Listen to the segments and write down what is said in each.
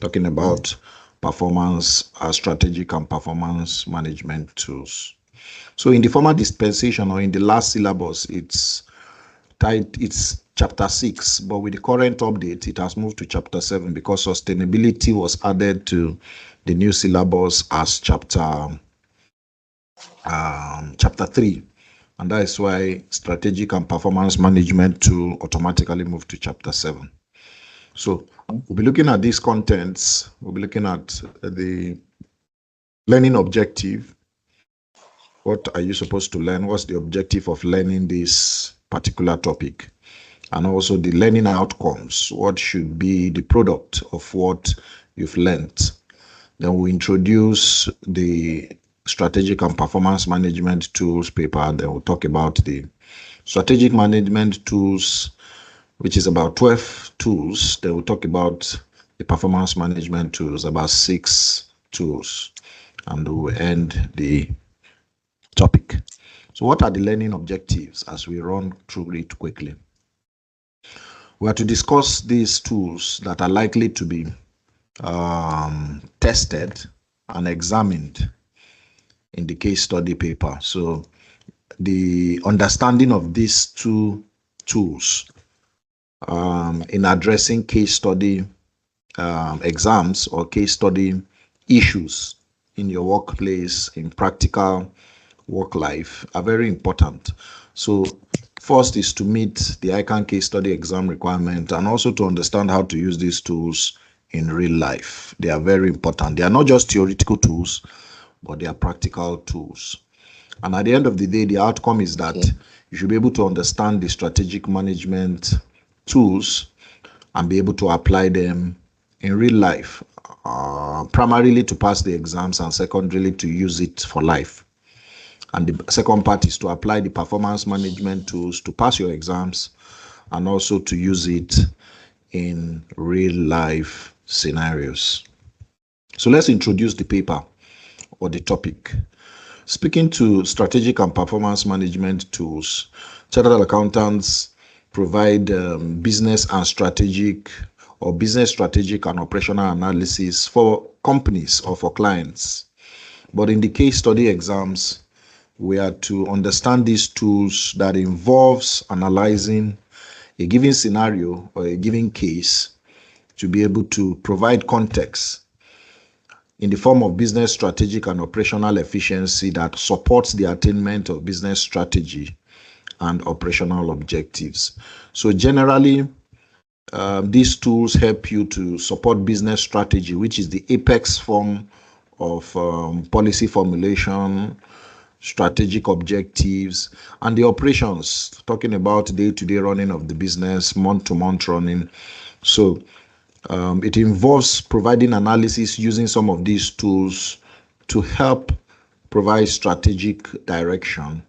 talking about performance, strategic and performance management tools. So in the former dispensation or in the last syllabus, it's chapter 6, but with the current update, it has moved to chapter 7 because sustainability was added to the new syllabus as chapter 3. And that is why strategic and performance management tool automatically moved to chapter 7. So we'll be looking at these contents. We'll be looking at the learning objective. What are you supposed to learn? What's the objective of learning this particular topic? And also the learning outcomes. What should be the product of what you've learned? Then we'll introduce the strategic and performance management tools paper. Then we'll talk about the strategic management tools, which is about 12 tools. Then we'll talk about the performance management tools, about 6 tools. And we'll end the topic. So what are the learning objectives as we run through it quickly? We are to discuss these tools that are likely to be tested and examined in the case study paper. So the understanding of these 2 tools in addressing case study exams or case study issues in your workplace, in practical work life, are very important. So first is to meet the ICAN Case Study exam requirement and also to understand how to use these tools in real life. They are very important. They are not just theoretical tools, but they are practical tools. And at the end of the day, the outcome is that you should be able to understand the strategic management tools and be able to apply them in real life, primarily to pass the exams and secondarily to use it for life. And the second part is to apply the performance management tools to pass your exams and also to use it in real life scenarios. So let's introduce the paper or the topic. Speaking to strategic and performance management tools, chartered accountants provide business strategic and operational analysis for companies or for clients. But in the case study exams, we are to understand these tools that involves analyzing a given scenario or a given case to be able to provide context in the form of business strategic and operational efficiency that supports the attainment of business strategy and operational objectives. So generally, these tools help you to support business strategy, which is the apex form of policy formulation, strategic objectives, and the operations, talking about day-to-day running of the business, month-to-month running. So it involves providing analysis using some of these tools to help provide strategic direction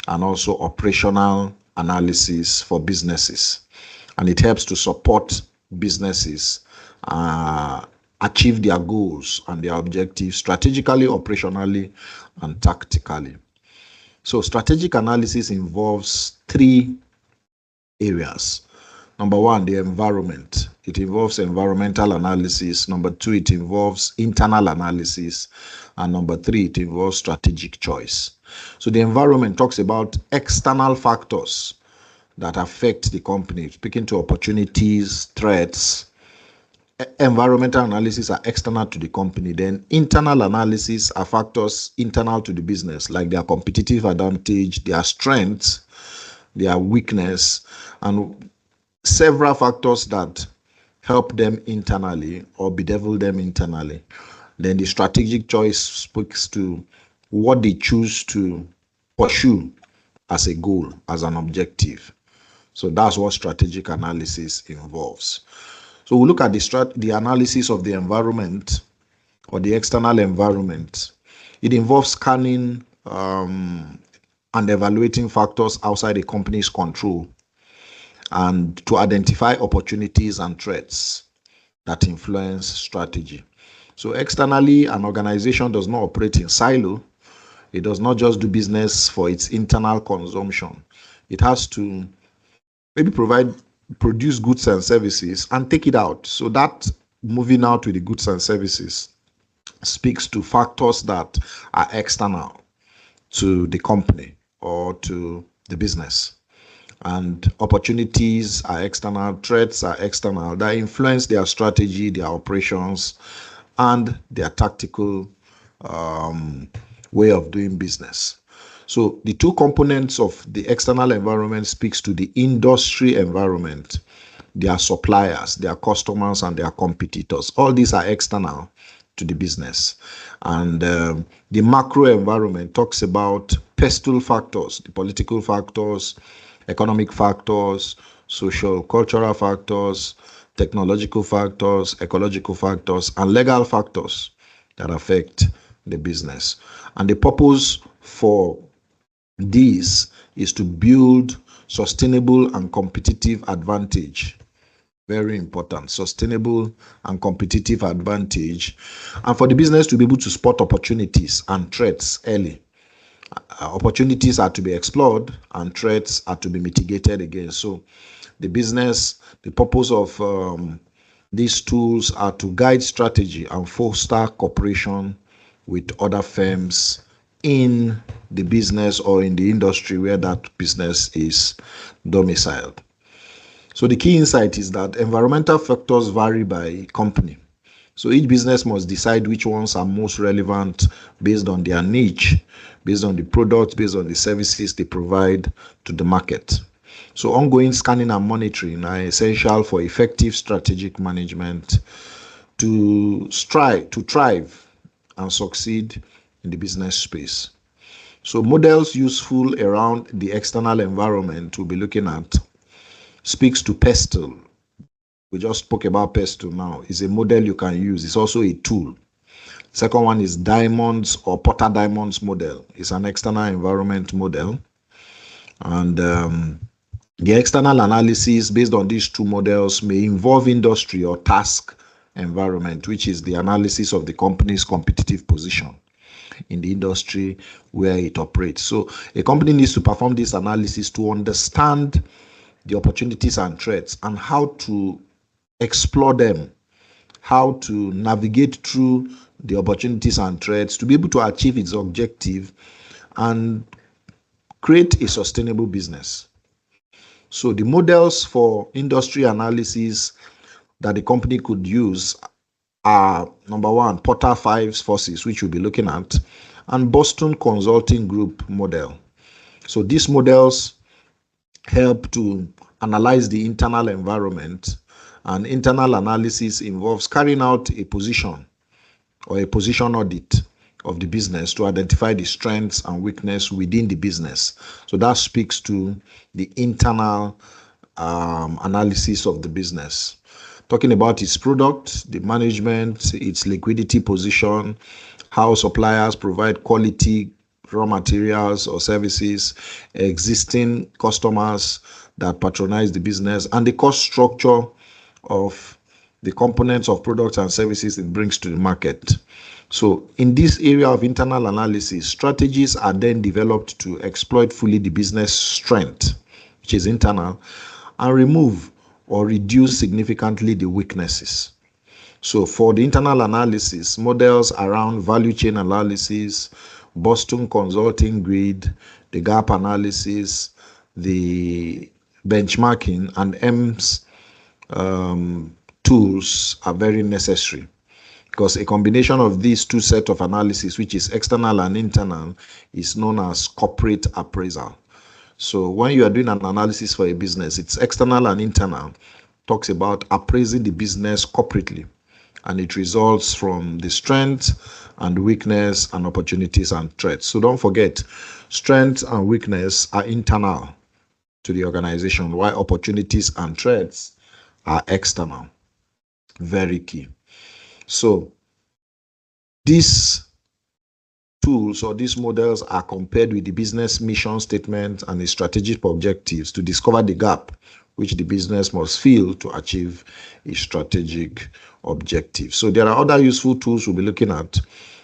and also operational analysis for businesses. And it helps to support businesses achieve their goals and their objectives strategically, operationally, and tactically. So strategic analysis involves 3 areas. Number 1, the environment. It involves environmental analysis. Number 2, it involves internal analysis. And number 3, it involves strategic choice. So the environment talks about external factors that affect the company, speaking to opportunities, threats. Environmental analysis are external to the company. Then internal analysis are factors internal to the business, like their competitive advantage, their strengths, their weakness, and several factors that help them internally or bedevil them internally. Then the strategic choice speaks to what they choose to pursue as a goal, as an objective. So that's what strategic analysis involves. So we'll look at the analysis of the environment or the external environment. It involves scanning and evaluating factors outside a company's control and to identify opportunities and threats that influence strategy. So externally, an organization does not operate in silo. It does not just do business for its internal consumption. It has to maybe produce goods and services and take it out. So that moving out with the goods and services speaks to factors that are external to the company or to the business. And opportunities are external, threats are external, that influence their strategy, their operations, and their tactical way of doing business. So the two components of the external environment speaks to the industry environment, their suppliers, their customers, and their competitors. All these are external to the business. And the macro environment talks about PESTEL factors, the political factors, economic factors, socio-cultural factors, technological factors, ecological factors, and legal factors that affect the business. And the purpose for this is to build sustainable and competitive advantage. Very important, sustainable and competitive advantage, and for the business to be able to spot opportunities and threats early. Opportunities are to be explored and threats are to be mitigated against. So the business, the purpose of these tools are to guide strategy and foster cooperation with other firms in the business or in the industry where that business is domiciled. So the key insight is that environmental factors vary by company. So each business must decide which ones are most relevant based on their niche, based on the products, based on the services they provide to the market. So ongoing scanning and monitoring are essential for effective strategic management to thrive and succeed in the business space. So models useful around the external environment we'll be looking at speaks to PESTEL. We just spoke about PESTEL now. It's a model you can use. It's also a tool. Second one is diamonds or Porter Diamonds model. It's an external environment model. And the external analysis based on these two models may involve industry or task environment, which is the analysis of the company's competitive position in the industry where it operates. So a company needs to perform this analysis to understand the opportunities and threats and how to explore them, how to navigate through the opportunities and threats to be able to achieve its objective and create a sustainable business. So the models for industry analysis that the company could use are, number one, Porter 5 forces, which we'll be looking at, and Boston Consulting Group model. So these models help to analyze the internal environment, and internal analysis involves carrying out a position or a position audit of the business to identify the strengths and weakness within the business. So that speaks to the internal analysis of the business. Talking about its product, the management, its liquidity position, how suppliers provide quality raw materials or services, existing customers that patronize the business, and the cost structure of the components of products and services it brings to the market. So in this area of internal analysis, strategies are then developed to exploit fully the business strength, which is internal, and remove or reduce significantly the weaknesses. So for the internal analysis, models around value chain analysis, Boston Consulting Grid, the gap analysis, the benchmarking, and EMS tools are very necessary, because a combination of these two sets of analysis, which is external and internal, is known as corporate appraisal. So when you are doing an analysis for a business, it's external and internal, talks about appraising the business corporately, and it results from the strength and weakness and opportunities and threats. So don't forget, strength and weakness are internal to the organization, while opportunities and threats are external. Very key. So these tools or these models are compared with the business mission statement and the strategic objectives to discover the gap which the business must fill to achieve a strategic objective. So there are other useful tools we'll be looking at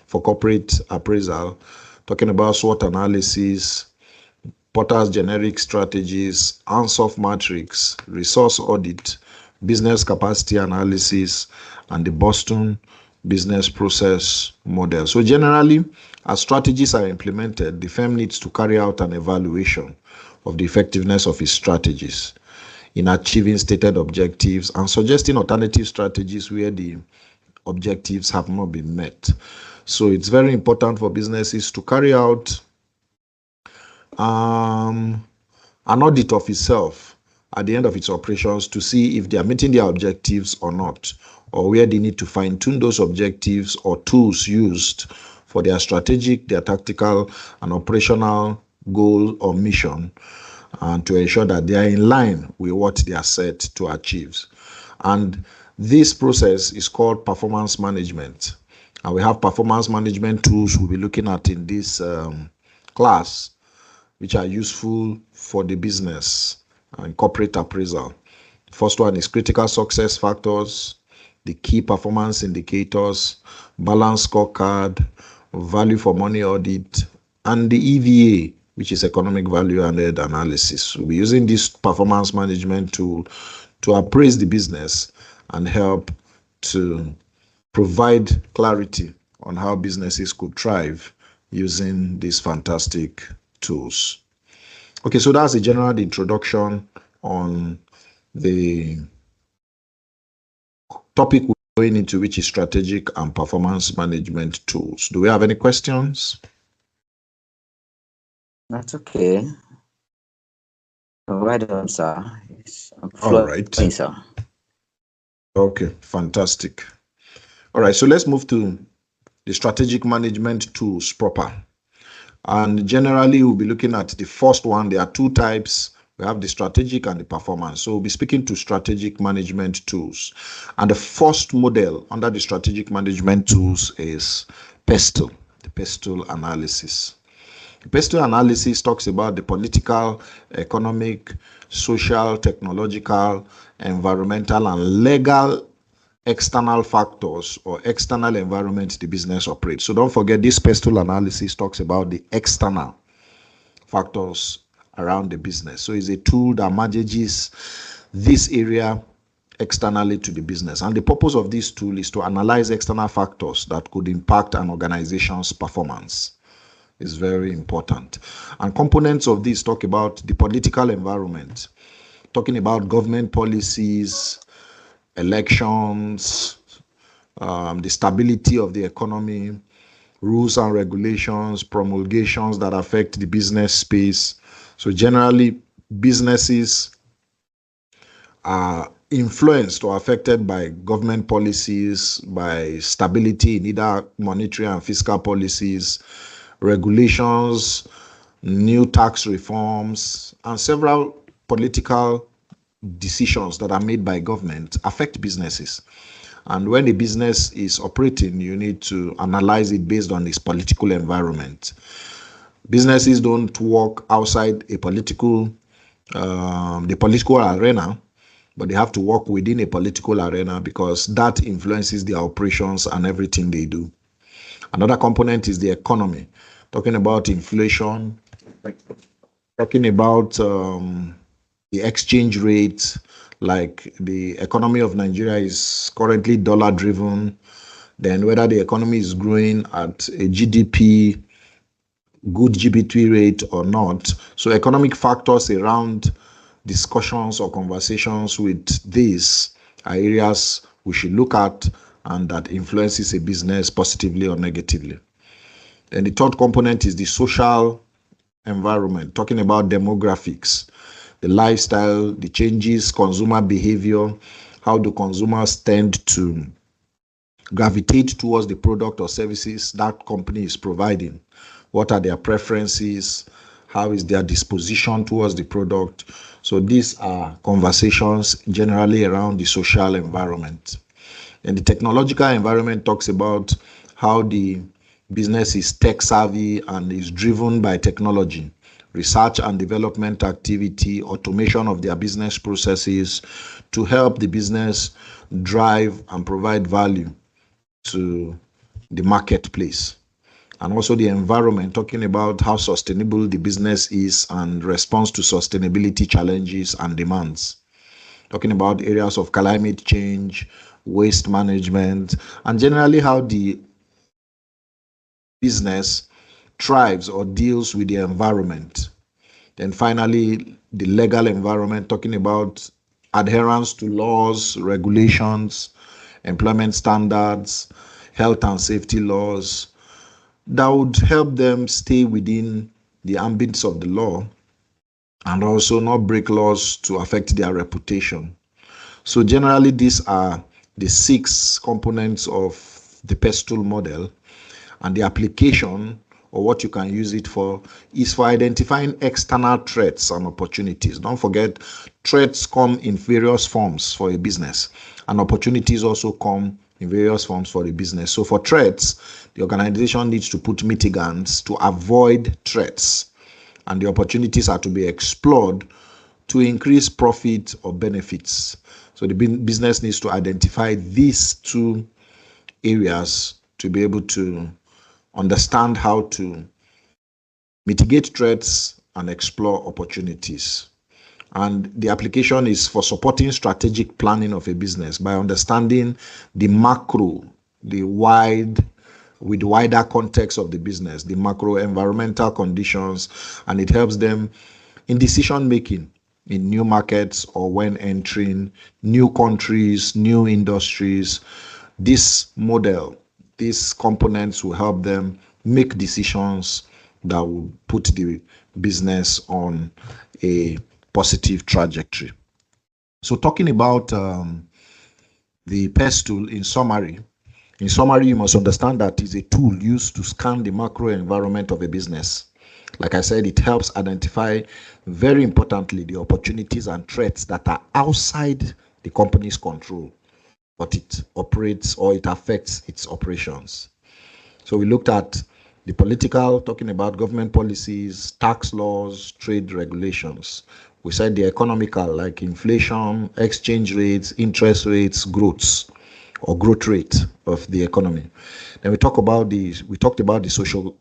for corporate appraisal, talking about SWOT analysis, Porter's generic strategies, Ansoff matrix, resource audit, business capacity analysis, and the Boston business process model. So generally, as strategies are implemented, the firm needs to carry out an evaluation of the effectiveness of its strategies in achieving stated objectives and suggesting alternative strategies where the objectives have not been met. So it's very important for businesses to carry out an audit of itself at the end of its operations to see if they are meeting their objectives or not, or where they need to fine-tune those objectives or tools used for their strategic, their tactical, and operational goal or mission, and to ensure that they are in line with what they are set to achieve. And this process is called performance management. And we have performance management tools we'll be looking at in this class, which are useful for the business and corporate appraisal. First one is critical success factors, the key performance indicators, balance scorecard, value for money audit, and the EVA, which is economic value added analysis. We'll be using this performance management tool to appraise the business and help to provide clarity on how businesses could thrive using these fantastic tools. Okay, so that's a general introduction on the topic we're going into, which is strategic and performance management tools. Do we have any questions? That's okay. Right on, sir. All right. Sir. Okay, fantastic. All right, so let's move to the strategic management tools proper. And generally, we'll be looking at the first one. There are two types. We have the strategic and the performance. So we'll be speaking to strategic management tools. And the first model under the strategic management tools is PESTEL, the PESTEL analysis. The PESTEL analysis talks about the political, economic, social, technological, environmental, and legal external factors or external environment the business operates. So don't forget, this PESTEL analysis talks about the external factors around the business. So it's a tool that manages this area externally to the business. And the purpose of this tool is to analyze external factors that could impact an organization's performance. It's very important. And components of this talk about the political environment, talking about government policies, elections, the stability of the economy, rules and regulations, promulgations that affect the business space. So generally, businesses are influenced or affected by government policies, by stability in either monetary and fiscal policies, regulations, new tax reforms, and several political decisions that are made by government affect businesses. And when a business is operating, you need to analyze it based on its political environment. Businesses don't work outside a political, the political arena, but they have to work within a political arena because that influences their operations and everything they do. Another component is the economy, talking about inflation, talking about the exchange rate, like the economy of Nigeria is currently dollar driven, then whether the economy is growing at a GDP, good GDP rate or not. So economic factors around discussions or conversations with these are areas we should look at and that influences a business positively or negatively. And the third component is the social environment, talking about demographics, the lifestyle, the changes, consumer behavior, how do consumers tend to gravitate towards the product or services that company is providing, what are their preferences, how is their disposition towards the product. So these are conversations generally around the social environment. And the technological environment talks about how the business is tech savvy and is driven by technology, research and development activity, automation of their business processes to help the business drive and provide value to the marketplace. And also the environment, talking about how sustainable the business is and response to sustainability challenges and demands. talking about areas of climate change, waste management, and generally how the business thrives or deals with the environment. Then finally, the legal environment, talking about adherence to laws, regulations, employment standards, health and safety laws that would help them stay within the ambits of the law and also not break laws to affect their reputation. So generally, these are the 6 components of the PESTEL model, and the application, or what you can use it for, is for identifying external threats and opportunities. Don't forget, threats come in various forms for a business, and opportunities also come in various forms for the business. So for threats, the organization needs to put mitigants to avoid threats, and the opportunities are to be explored to increase profit or benefits. So the business needs to identify these 2 areas to be able to understand how to mitigate threats and explore opportunities. And the application is for supporting strategic planning of a business by understanding the macro, with wider context of the business, the macro environmental conditions, and it helps them in decision making in new markets or when entering new countries, new industries. This model, these components will help them make decisions that will put the business on a positive trajectory. So talking about the PESTEL in summary, you must understand that it's a tool used to scan the macro environment of a business. Like I said, it helps identify, very importantly, the opportunities and threats that are outside the company's control, but it operates or it affects its operations. So we looked at the political, talking about government policies, tax laws, trade regulations. We said the economical, like inflation, exchange rates, interest rates, growth rate of the economy. Then we talked about the social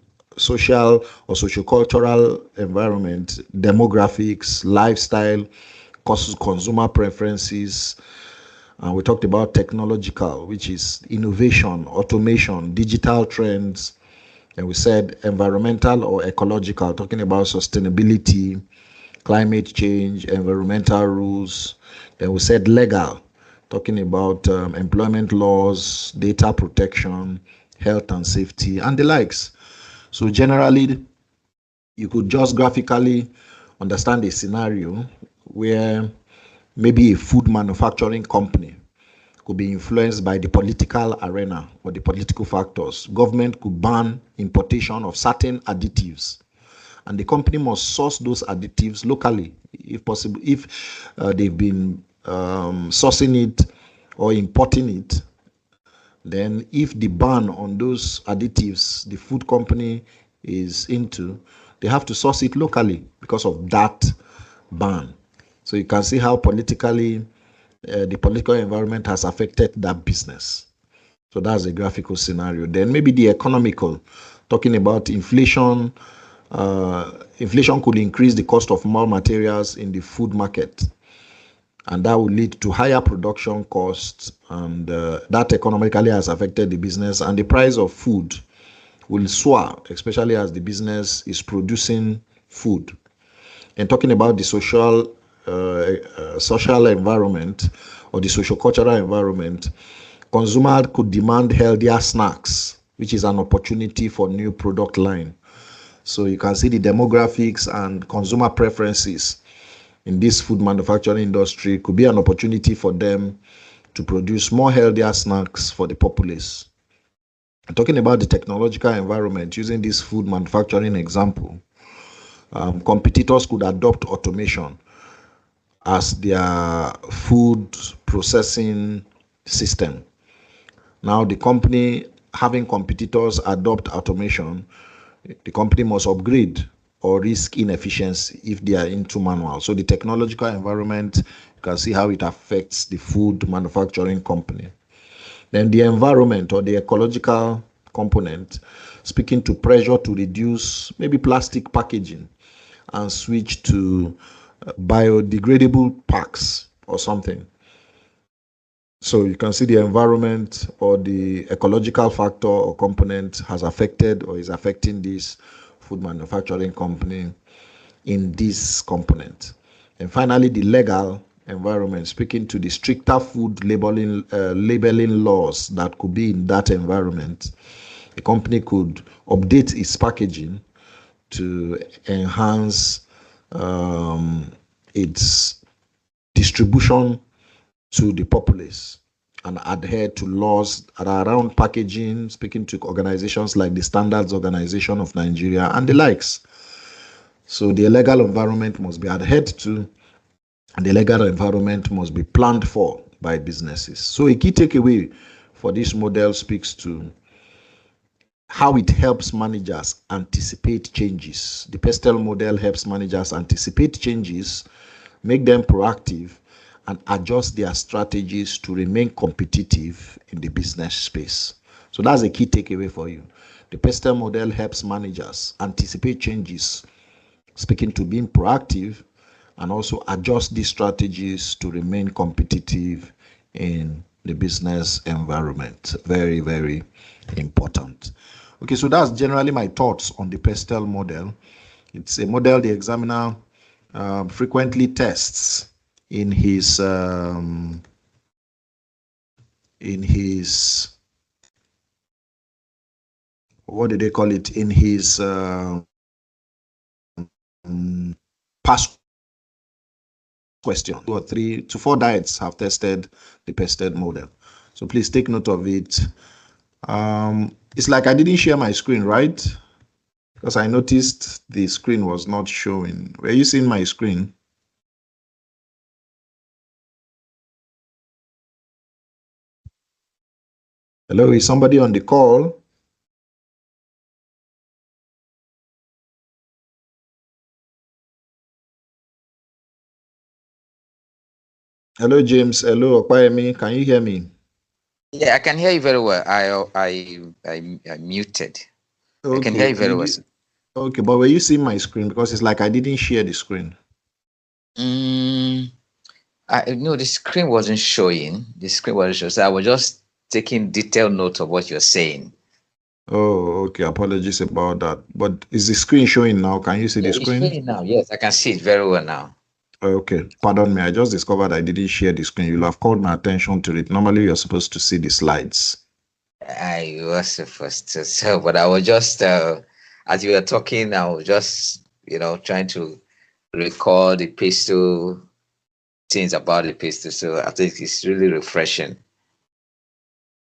or socio-cultural environment, demographics, lifestyle, consumer preferences. And we talked about technological, which is innovation, automation, digital trends. And we said environmental or ecological, talking about sustainability, climate change, environmental rules. Then we said legal, talking about employment laws, data protection, health and safety, and the likes. So generally, you could just graphically understand a scenario where maybe a food manufacturing company could be influenced by the political arena or the political factors. Government could ban importation of certain additives, and the company must source those additives locally, if possible. If they've been sourcing it or importing it, then if the ban on those additives the food company is into, they have to source it locally because of that ban. So you can see how politically the political environment has affected that business. So that's a graphical scenario. Then maybe the economical, talking about inflation. Inflation could increase the cost of more materials in the food market, and that will lead to higher production costs, and that economically has affected the business, and the price of food will soar, especially as the business is producing food. And talking about the social environment or the socio-cultural environment, consumer could demand healthier snacks, which is an opportunity for new product line. So you can see the demographics and consumer preferences in this food manufacturing industry could be an opportunity for them to produce more healthier snacks for the populace. And talking about the technological environment, using this food manufacturing example, competitors could adopt automation as their food processing system. Now, the company having competitors adopt automation, the company must upgrade or risk inefficiency if they are into manual. So the technological environment, you can see how it affects the food manufacturing company. Then the environment or the ecological component, speaking to pressure to reduce maybe plastic packaging and switch to biodegradable packs or something. So you can see the environment or the ecological factor or component has affected or is affecting this food manufacturing company in this component. And finally, the legal environment, speaking to the stricter food labeling laws that could be in that environment. The company could update its packaging to enhance its distribution to the populace and adhere to laws that are around packaging, speaking to organizations like the Standards Organization of Nigeria and the likes. So the legal environment must be adhered to, and the legal environment must be planned for by businesses. So a key takeaway for this model speaks to how it helps managers anticipate changes. The PESTEL model helps managers anticipate changes, make them proactive, and adjust their strategies to remain competitive in the business space. So that's a key takeaway for you. The PESTEL model helps managers anticipate changes, speaking to being proactive, and also adjust these strategies to remain competitive in the business environment. Very, very important. Okay, so that's generally my thoughts on the PESTEL model. It's a model the examiner frequently tests in his what do they call it, in his past question. 2 or 3 to 4 diets have tested the PESTEL model, so please take note of it. It's like I didn't share my screen, right? Because I noticed the screen was not showing. Were you seeing my screen? Hello, is somebody on the call? Hello, James. Hello, Opayemi. Can you hear me? Yeah, I can hear you very well. I muted. Okay. I can hear you very well. Okay, but were you seeing my screen? Because it's like I didn't share the screen. No, the screen wasn't showing. The screen wasn't showing. So I was just taking detailed note of what you're saying. Oh, okay. Apologies about that. But is the screen showing now? Can you see the It's screen? showing now. Yes, I can see it very well now. Okay. Pardon me. I just discovered I didn't share the screen. You'll have called my attention to it. Normally, you're supposed to see the slides. I was supposed to, so, but I was just, as you were talking, I was just, trying to recall the PESTEL things about the PESTEL. So I think it's really refreshing.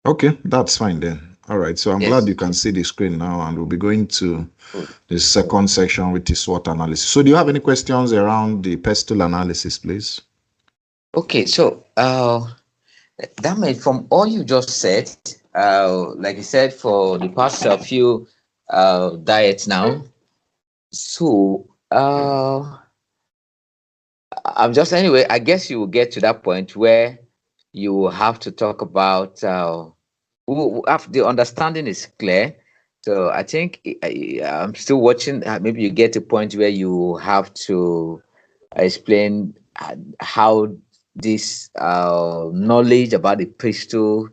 Okay, that's fine then. All right. So I'm glad you can see the screen now, and we'll be going to the second section, which is SWOT analysis. So do you have any questions around the PESTEL analysis, please? Okay, so that means from all you just said, like you said, for the past few diets now, so I'm just, anyway, I guess you will get to that point where you will have to talk about after the understanding is clear. So I think I'm still watching. Maybe you get to a point where you have to explain how this knowledge about the PESTEL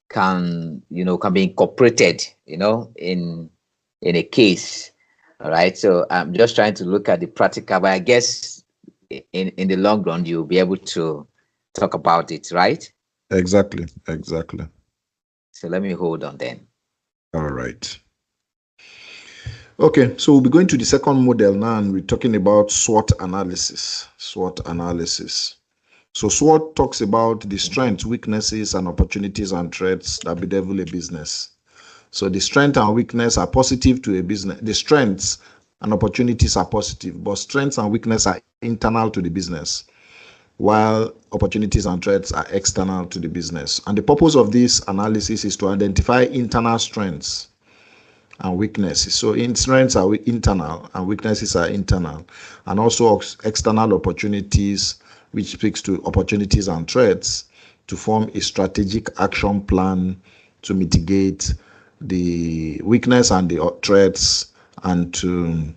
can be incorporated in a case. All right, so I'm just trying to look at the practical, but I guess in the long run you'll be able to talk about it, right? Exactly. So let me hold on then. All right. Okay, so we'll be going to the second model now, and we're talking about SWOT analysis. SWOT analysis. So SWOT talks about the strengths, weaknesses, and opportunities and threats that bedevil a business. So the strength and weakness are positive to a business. The strengths and opportunities are positive, but strengths and weakness are internal to the business, while opportunities and threats are external to the business. And the purpose of this analysis is to identify internal strengths and weaknesses. So strengths are internal and weaknesses are internal, and also external opportunities, which speaks to opportunities and threats, to form a strategic action plan to mitigate the weakness and the threats, and to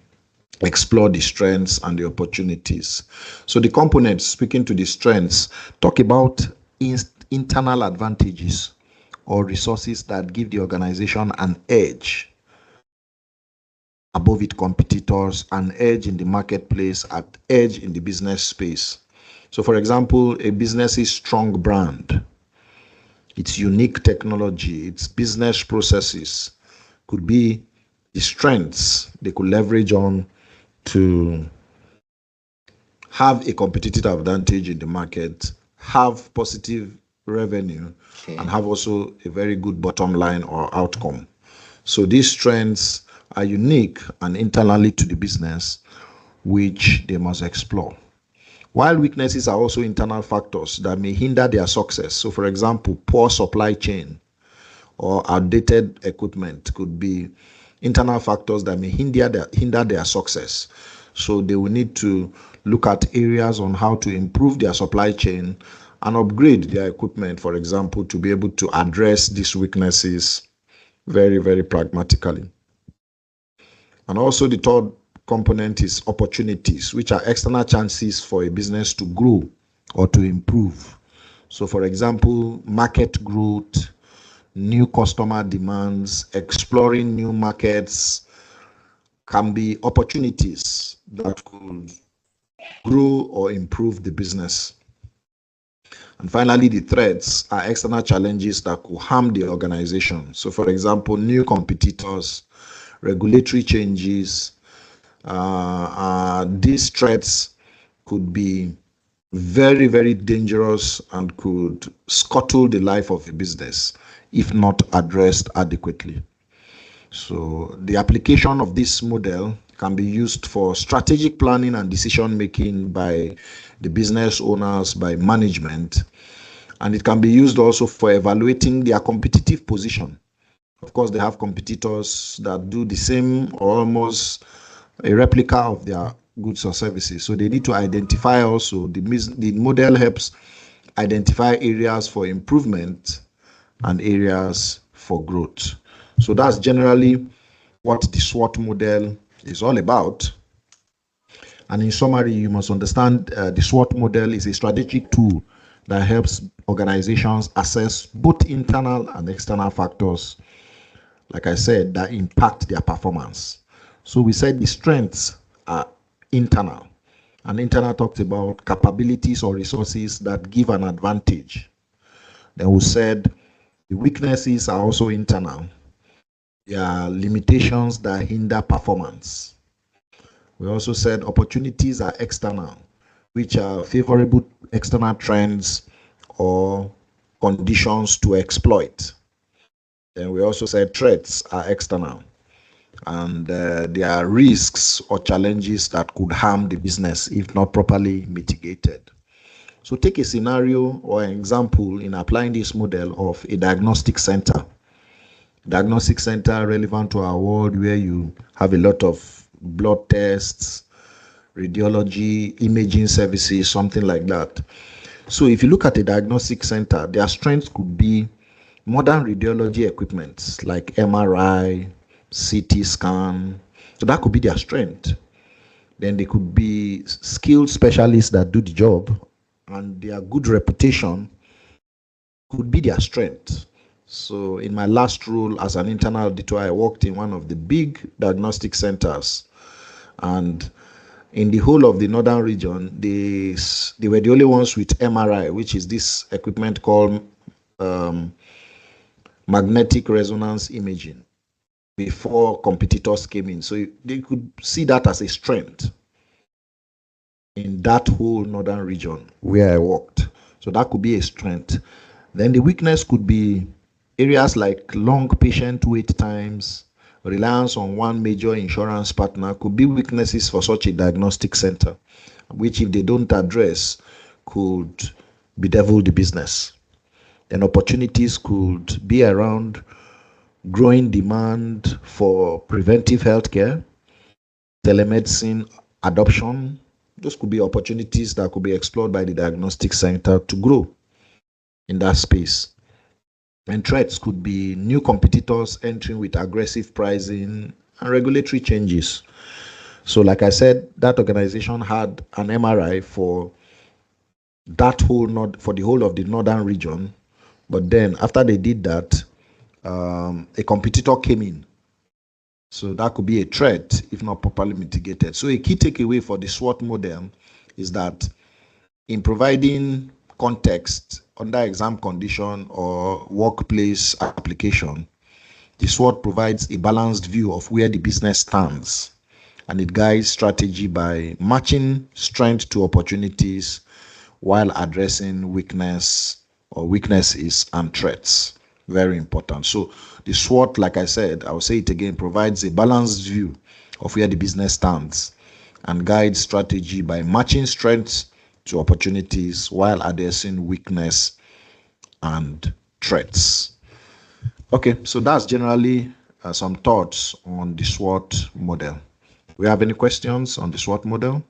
explore the strengths and the opportunities. So the components, speaking to the strengths, talk about internal advantages or resources that give the organization an edge above its competitors, an edge in the marketplace, an edge in the business space. So for example, a business's strong brand, its unique technology, its business processes could be the strengths they could leverage on to have a competitive advantage in the market, have positive revenue, and have also a very good bottom line or outcome. So these strengths are unique and internally to the business, which they must explore. While weaknesses are also internal factors that may hinder their success. So for example, poor supply chain or outdated equipment could be internal factors that may hinder their success. So they will need to look at areas on how to improve their supply chain and upgrade their equipment, for example, to be able to address these weaknesses very, very pragmatically. And also the third component is opportunities, which are external chances for a business to grow or to improve. So for example, market growth, new customer demands, exploring new markets can be opportunities that could grow or improve the business. And finally, the threats are external challenges that could harm the organization. So for example, new competitors, regulatory changes, these threats could be very, very dangerous and could scuttle the life of a business if not addressed adequately. So the application of this model can be used for strategic planning and decision making by the business owners, by management, and it can be used also for evaluating their competitive position. Of course, they have competitors that do the same or almost a replica of their goods or services. So they need to identify also, the model helps identify areas for improvement and areas for growth. So that's generally what the SWOT model is all about. And in summary, you must understand the SWOT model is a strategic tool that helps organizations assess both internal and external factors, like I said, that impact their performance. So we said the strengths are internal, and internal talked about capabilities or resources that give an advantage. Then we said the weaknesses are also internal. There are limitations that hinder performance. We also said opportunities are external, which are favorable external trends or conditions to exploit. Then we also said threats are external, and there are risks or challenges that could harm the business if not properly mitigated. So take a scenario or an example in applying this model of a diagnostic center. Diagnostic center relevant to our world where you have a lot of blood tests, radiology, imaging services, something like that. So if you look at a diagnostic center, their strengths could be modern radiology equipment like MRI, CT scan. So that could be their strength. Then they could be skilled specialists that do the job, and their good reputation could be their strength. So in my last role as an internal auditor, I worked in one of the big diagnostic centers, and in the whole of the northern region, they were the only ones with MRI, which is this equipment called magnetic resonance imaging, before competitors came in. So they could see that as a strength in that whole northern region where I worked. So that could be a strength. Then the weakness could be areas like long patient wait times, reliance on one major insurance partner could be weaknesses for such a diagnostic center, which if they don't address could bedevil the business. Then opportunities could be around growing demand for preventive healthcare, telemedicine adoption. Those could be opportunities that could be explored by the diagnostic center to grow in that space. And threats could be new competitors entering with aggressive pricing and regulatory changes. So, like I said, that organization had an MRI for that whole for the whole of the northern region. But then after they did that, a competitor came in. So that could be a threat if not properly mitigated. So a key takeaway for the SWOT model is that in providing context under exam condition or workplace application, the SWOT provides a balanced view of where the business stands, and it guides strategy by matching strength to opportunities while addressing weaknesses and threats. Very important. So the SWOT, like I said, I'll say it again, provides a balanced view of where the business stands and guides strategy by matching strengths to opportunities while addressing weakness and threats. Okay, so that's generally some thoughts on the SWOT model. We have any questions on the SWOT model?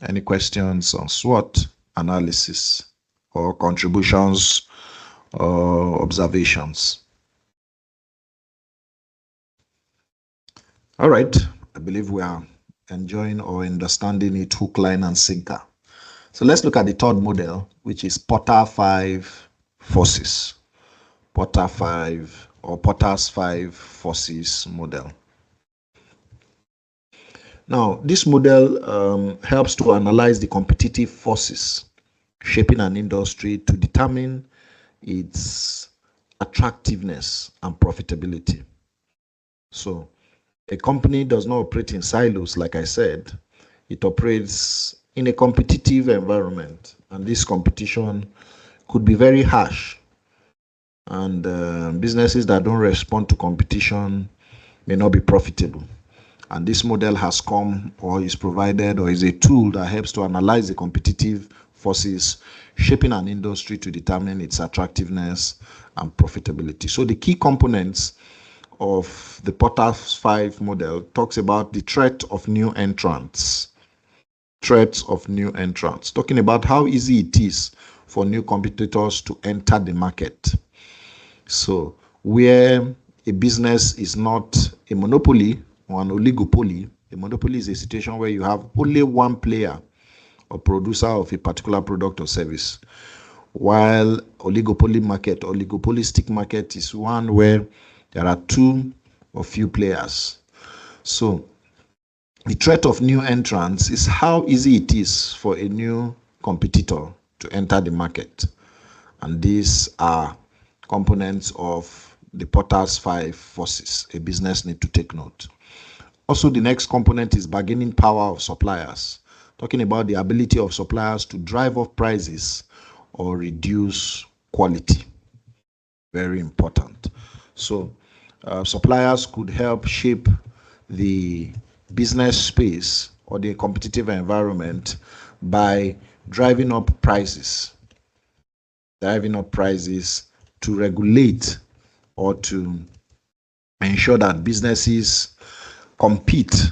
Any questions on SWOT analysis or contributions or observations? All right, I believe we are enjoying or understanding it hook, line, and sinker. So let's look at the third model, which is Porter 5 forces. Porter 5 or Porter's 5 forces model. Now, this model helps to analyze the competitive forces shaping an industry to determine its attractiveness and profitability. So, a company does not operate in silos, like I said. It operates in a competitive environment, and this competition could be very harsh. And businesses that don't respond to competition may not be profitable. And this model has come or is provided or is a tool that helps to analyze the competitive forces shaping an industry to determine its attractiveness and profitability. So the key components of the Porter's 5 model talks about the threat of new entrants. Threats of new entrants, talking about how easy it is for new competitors to enter the market. So where a business is not a monopoly or an oligopoly, a monopoly is a situation where you have only one player or producer of a particular product or service, while oligopolistic market is one where there are two or few players. So the threat of new entrants is how easy it is for a new competitor to enter the market. And these are components of the Porter's 5 forces a business need to take note. Also, the next component is bargaining power of suppliers, talking about the ability of suppliers to drive up prices or reduce quality. Very important. So suppliers could help shape the business space or the competitive environment by driving up prices to regulate or to ensure that businesses compete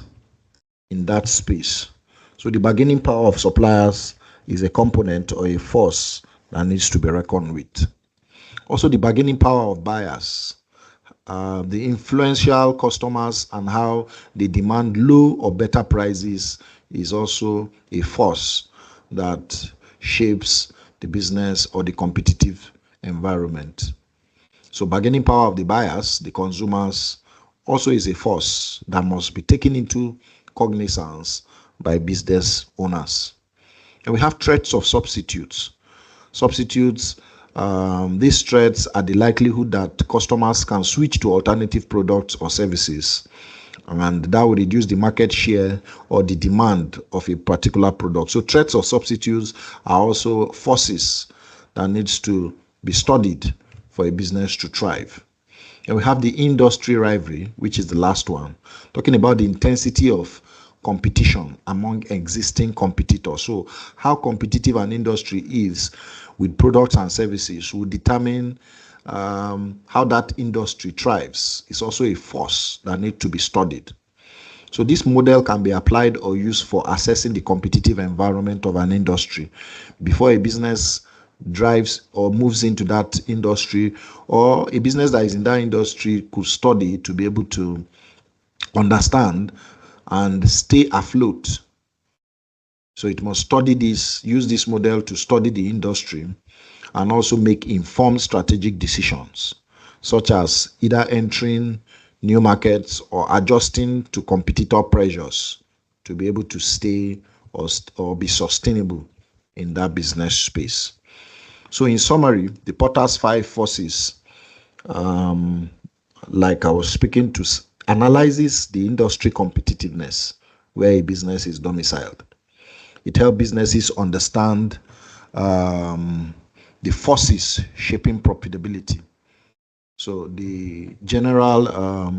in that space. So the bargaining power of suppliers is a component or a force that needs to be reckoned with. Also, the bargaining power of buyers, the influential customers and how they demand low or better prices is also a force that shapes the business or the competitive environment. So bargaining power of the buyers, the consumers, also is a force that must be taken into cognizance by business owners. And we have threats of substitutes. These threats are the likelihood that customers can switch to alternative products or services, and that will reduce the market share or the demand of a particular product. So threats of substitutes are also forces that needs to be studied for a business to thrive. And we have the industry rivalry, which is the last one, talking about the intensity of competition among existing competitors. So how competitive an industry is with products and services will determine how that industry thrives. It's also a force that needs to be studied. So this model can be applied or used for assessing the competitive environment of an industry before a business drives or moves into that industry, or a business that is in that industry could study to be able to understand, and stay afloat. So it must study this, use this model to study the industry and also make informed strategic decisions, such as either entering new markets or adjusting to competitor pressures to be able to stay or be sustainable in that business space. So in summary, the Potter's five forces, like I was speaking to, analyzes the industry competitiveness where a business is domiciled. It helps businesses understand the forces shaping profitability. So the general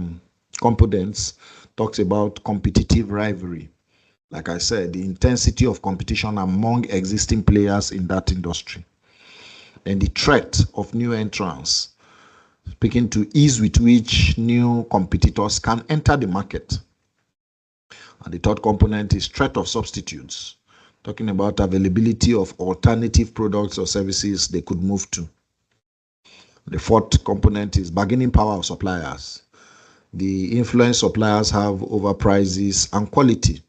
components talks about competitive rivalry. Like I said, the intensity of competition among existing players in that industry, and the threat of new entrants, speaking to ease with which new competitors can enter the market. And the third component is threat of substitutes, talking about availability of alternative products or services they could move to. The fourth component is bargaining power of suppliers, the influence suppliers have over prices and quality.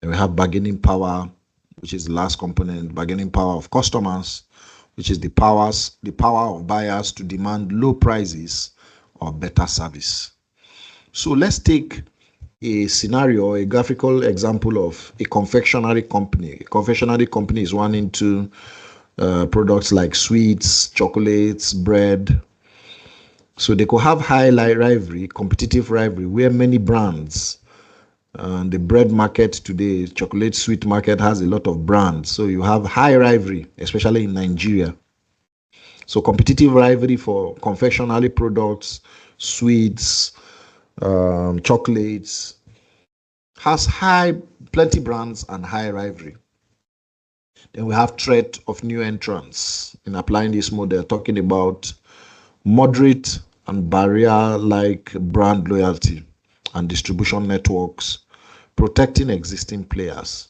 Then we have bargaining power, which is the last component, bargaining power of customers, which is the power of buyers to demand low prices or better service. So let's take a scenario, a graphical example of a confectionery company. A confectionery company is one into products like sweets, chocolates, bread. So they could have high rivalry, competitive rivalry, where many brands, the bread market today, chocolate sweet market has a lot of brands. So you have high rivalry, especially in Nigeria. So competitive rivalry for confectionery products, sweets, chocolates, has plenty brands and high rivalry. Then we have threat of new entrants in applying this model, talking about moderate and barrier like brand loyalty and distribution networks, protecting existing players.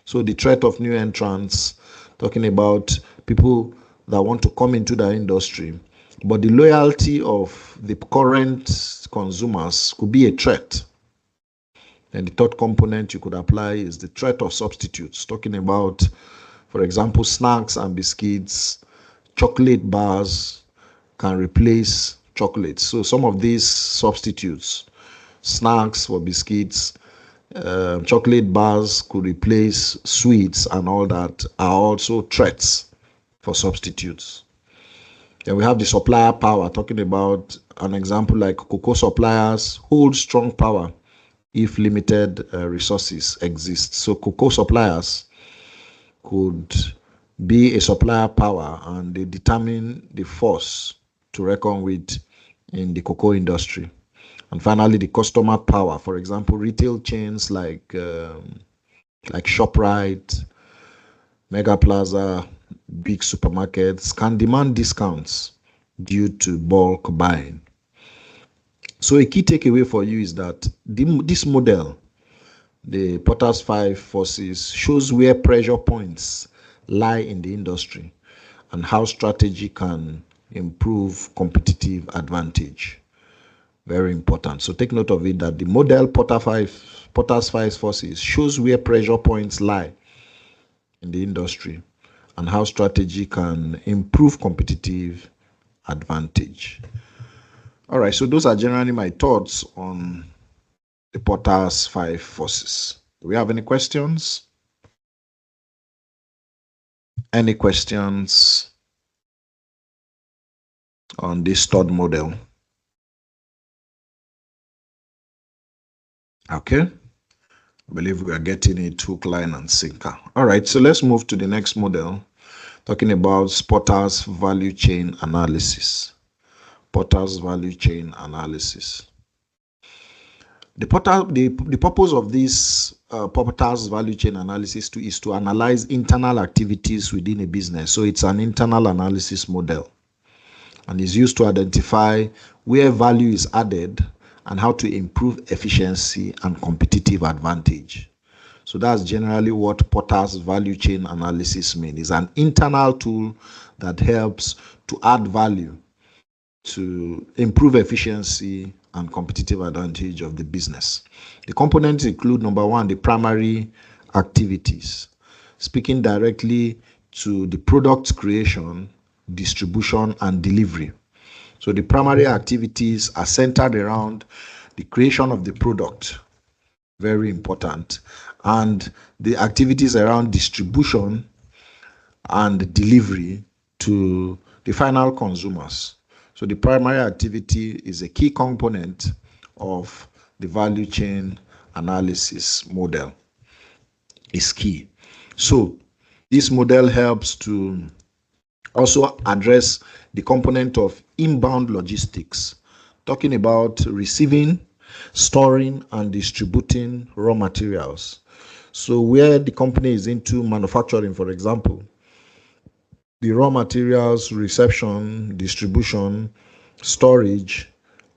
So the threat of new entrants, talking about people that want to come into the industry, but the loyalty of the current consumers could be a threat. And the third component you could apply is the threat of substitutes, talking about, for example, snacks and biscuits, chocolate bars can replace chocolates. So some of these substitutes, snacks for biscuits, chocolate bars could replace sweets and all that, are also threats for substitutes. Then we have the supplier power, talking about an example like cocoa suppliers hold strong power if limited resources exist. So cocoa suppliers could be a supplier power and they determine the force to reckon with in the cocoa industry. And finally, the customer power. For example, retail chains like ShopRite, Mega Plaza, big supermarkets can demand discounts due to bulk buying. So a key takeaway for you is that this model, the Potter's five forces, shows where pressure points lie in the industry and how strategy can improve competitive advantage. Very important. So take note of it that the model Potter's five forces shows where pressure points lie in the industry and how strategy can improve competitive advantage. All right, so those are generally my thoughts on the Potter's five forces. Do we have any questions? Any questions on this third model? Okay. I believe we are getting it hook, line, and sinker. All right, so let's move to the next model, talking about Potter's value chain analysis. Potter's value chain analysis. The purpose of this Potter's value chain analysis is to analyze internal activities within a business. So it's an internal analysis model and is used to identify where value is added and how to improve efficiency and competitive advantage. So that's generally what Potter's value chain analysis means. It's an internal tool that helps to add value, to improve efficiency and competitive advantage of the business. The components include, number one, the primary activities, speaking directly to the product creation, distribution, and delivery. So the primary activities are centered around the creation of the product, very important, and the activities around distribution and delivery to the final consumers. So the primary activity is a key component of the value chain analysis model. Is key. So this model helps to also address the component of inbound logistics, talking about receiving, storing, and distributing raw materials. So where the company is into manufacturing, for example, the raw materials reception, distribution, storage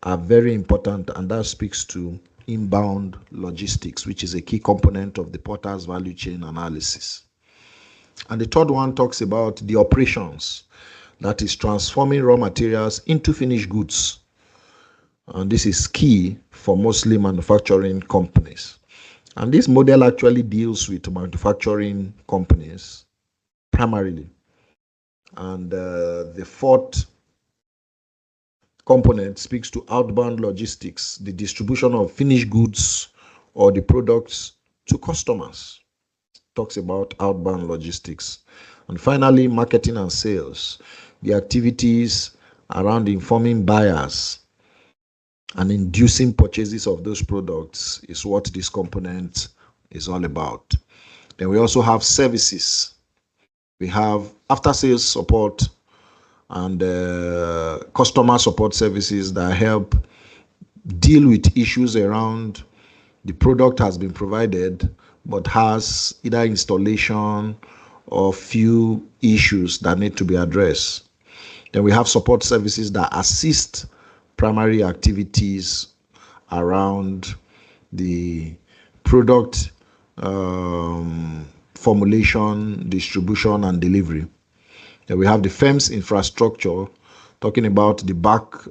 are very important, and that speaks to inbound logistics, which is a key component of the Porter's value chain analysis. And the third one talks about the operations, that is transforming raw materials into finished goods. And this is key for mostly manufacturing companies. And this model actually deals with manufacturing companies primarily. And the fourth component speaks to outbound logistics, the distribution of finished goods or the products to customers. Talks about outbound logistics. And finally, marketing and sales, the activities around informing buyers and inducing purchases of those products is what this component is all about. Then we also have services. We have after sales support and customer support services that help deal with issues around the product has been provided but has either installation or few issues that need to be addressed. Then we have support services that assist primary activities around the product formulation, distribution, and delivery. Then we have the firm's infrastructure, talking about the back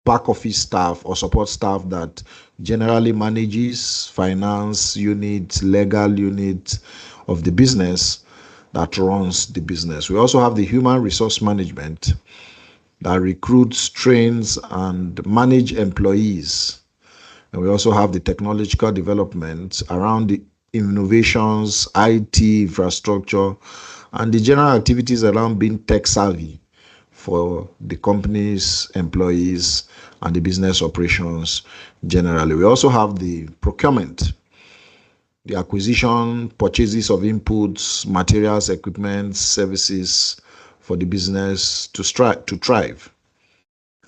office staff or support staff that generally manages finance unit, legal unit of the business that runs the business. We also have the human resource management that recruits, trains, and manage employees. And we also have the technological development around the innovations, IT infrastructure, and the general activities around being tech savvy for the company's employees and the business operations generally. We also have the procurement, the acquisition, purchases of inputs, materials, equipment, services for the business to thrive.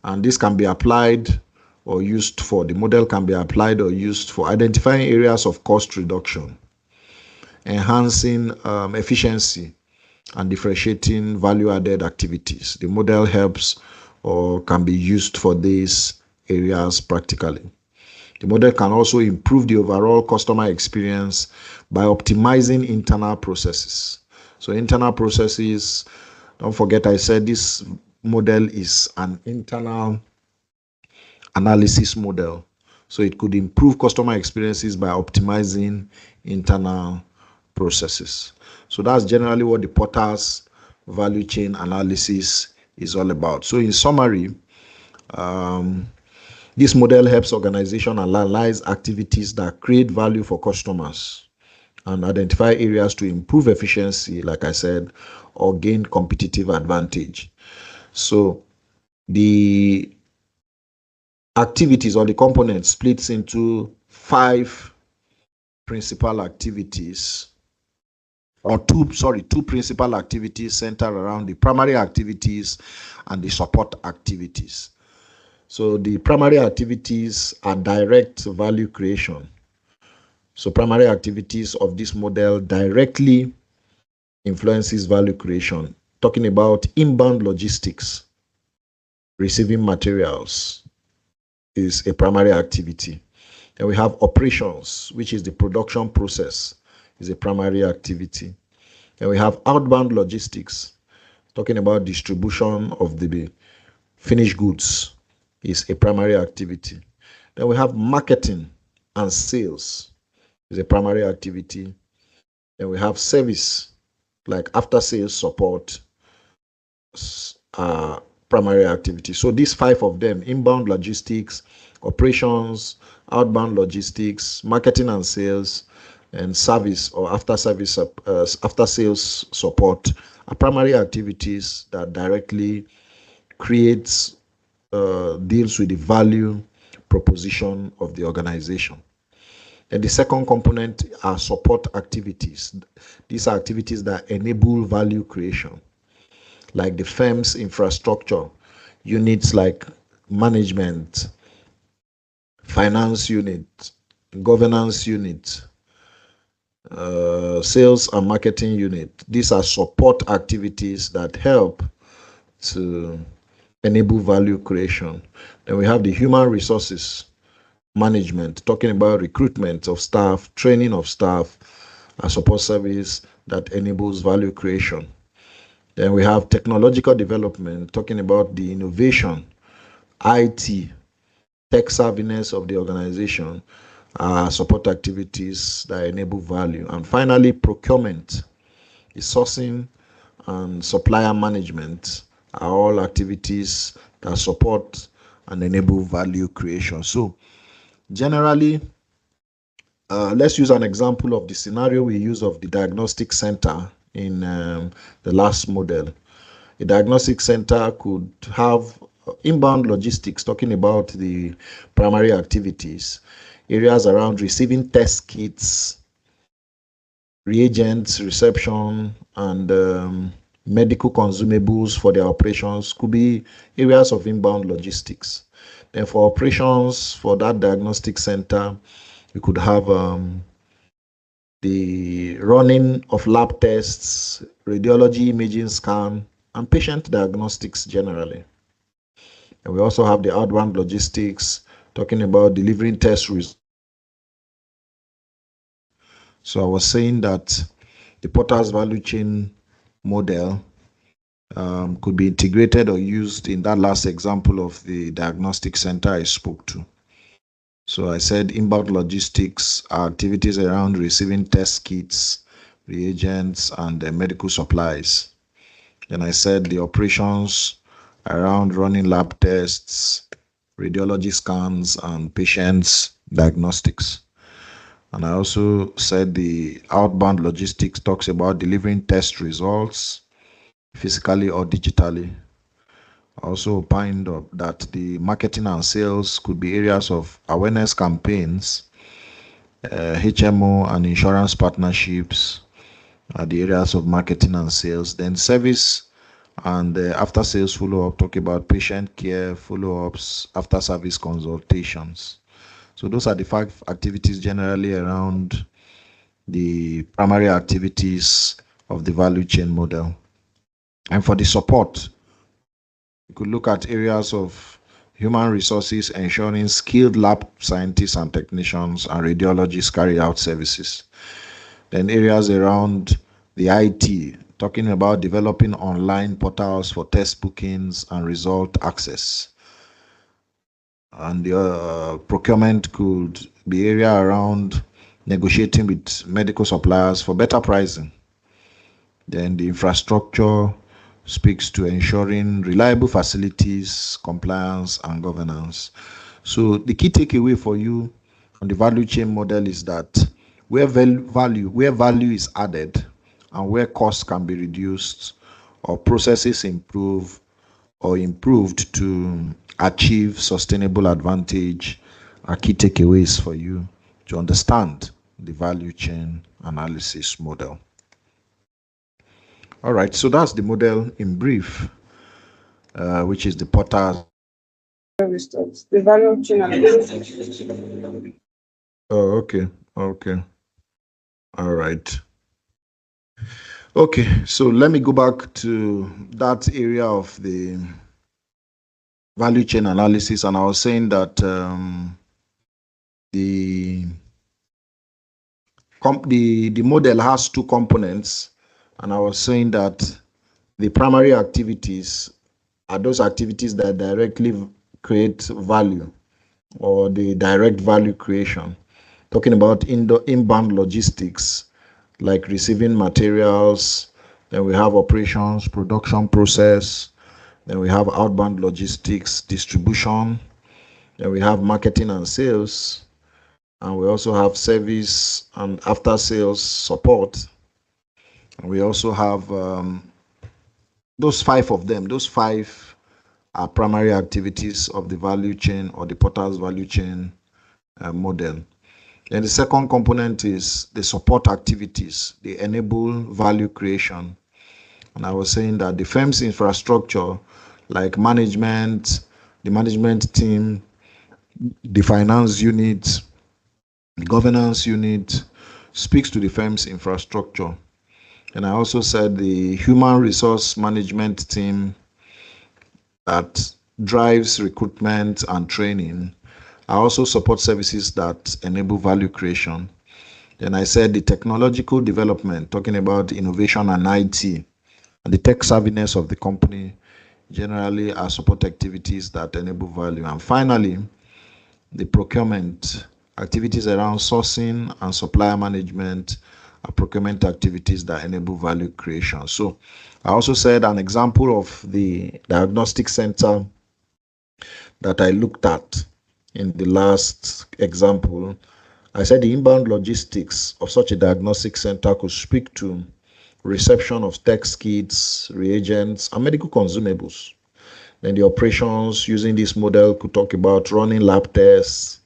And this can be applied or used for, the model can be applied or used for identifying areas of cost reduction, enhancing efficiency, and differentiating value-added activities. The model helps or can be used for these areas practically. The model can also improve the overall customer experience by optimizing internal processes. So internal processes, don't forget I said this model is an internal analysis model. So it could improve customer experiences by optimizing internal processes. So that's generally what the Porter's value chain analysis is all about. So in summary, this model helps organizations analyze activities that create value for customers and identify areas to improve efficiency, like I said, or gain competitive advantage. So the activities or the components splits into 5 principal activities, or two principal activities centered around the primary activities and the support activities. So the primary activities are direct value creation. So primary activities of this model directly influences value creation, talking about inbound logistics, receiving materials is a primary activity. Then we have operations, which is the production process, is a primary activity. Then we have outbound logistics, talking about distribution of the finished goods, is a primary activity. Then we have marketing and sales is a primary activity. Then we have service, like after sales support, primary activity. So these 5 of them: inbound logistics, operations, outbound logistics, marketing and sales, and service or after sales support, are primary activities that directly creates deals with the value proposition of the organization. And the second component are support activities. These are activities that enable value creation, like the firm's infrastructure units, like management, finance unit, governance unit, sales and marketing unit. These are support activities that help to enable value creation. Then we have the human resources management, talking about recruitment of staff, training of staff, and support service that enables value creation. Then we have technological development, talking about the innovation, IT, tech savviness of the organization, support activities that enable value. And finally, procurement, the sourcing and supplier management are all activities that support and enable value creation. So generally, let's use an example of the scenario we use of the diagnostic center in the last model. A diagnostic center could have inbound logistics, talking about the primary activities, areas around receiving test kits, reagents, reception, and medical consumables for their operations could be areas of inbound logistics. Then for operations for that diagnostic center, we could have the running of lab tests, radiology imaging scan, and patient diagnostics generally. And we also have the outbound logistics, talking about delivering test results. So I was saying that the Porter's value chain model could be integrated or used in that last example of the diagnostic center I spoke to. So I said inbound logistics are activities around receiving test kits, reagents, and medical supplies. Then I said the operations around running lab tests, radiology scans, and patients' diagnostics. And I also said the outbound logistics talks about delivering test results physically or digitally. I also opined that the marketing and sales could be areas of awareness campaigns, HMO and insurance partnerships are the areas of marketing and sales. Then service and after sales follow-up, talk about patient care, follow-ups, after service consultations. So those are the 5 activities generally around the primary activities of the value chain model. And for the support, you could look at areas of human resources, ensuring skilled lab scientists and technicians and radiologists carry out services. Then areas around the IT, talking about developing online portals for test bookings and result access. And the procurement could be area around negotiating with medical suppliers for better pricing. Then the infrastructure speaks to ensuring reliable facilities, compliance, and governance. So the key takeaway for you on the value chain model is that where value is added and where costs can be reduced or processes improve or improved to achieve sustainable advantage are key takeaways for you to understand the value chain analysis model. All right, so that's the model in brief, which is the Porter's. The value chain analysis. Oh, okay. All right. Okay, so let me go back to that area of the value chain analysis, and I was saying that the model has 2 components, and I was saying that the primary activities are those activities that directly create value or the direct value creation. Talking about inbound logistics, like receiving materials, then we have operations, production process, then we have outbound logistics, distribution, then we have marketing and sales, and we also have service and after sales support. And we also have those five of them. Those five are primary activities of the value chain or the Porter's value chain model. And the second component is the support activities. They enable value creation. And I was saying that the firm's infrastructure, like management, the management team, the finance unit, the governance unit, speaks to the firm's infrastructure. And I also said the human resource management team that drives recruitment and training. I also support services that enable value creation. Then I said the technological development, talking about innovation and IT, and the tech savviness of the company generally are support activities that enable value. And finally, the procurement activities around sourcing and supplier management are procurement activities that enable value creation. So I also said an example of the diagnostic center that I looked at in the last example. I said the inbound logistics of such a diagnostic center could speak to reception of test kits, reagents, and medical consumables. Then the operations using this model could talk about running lab tests,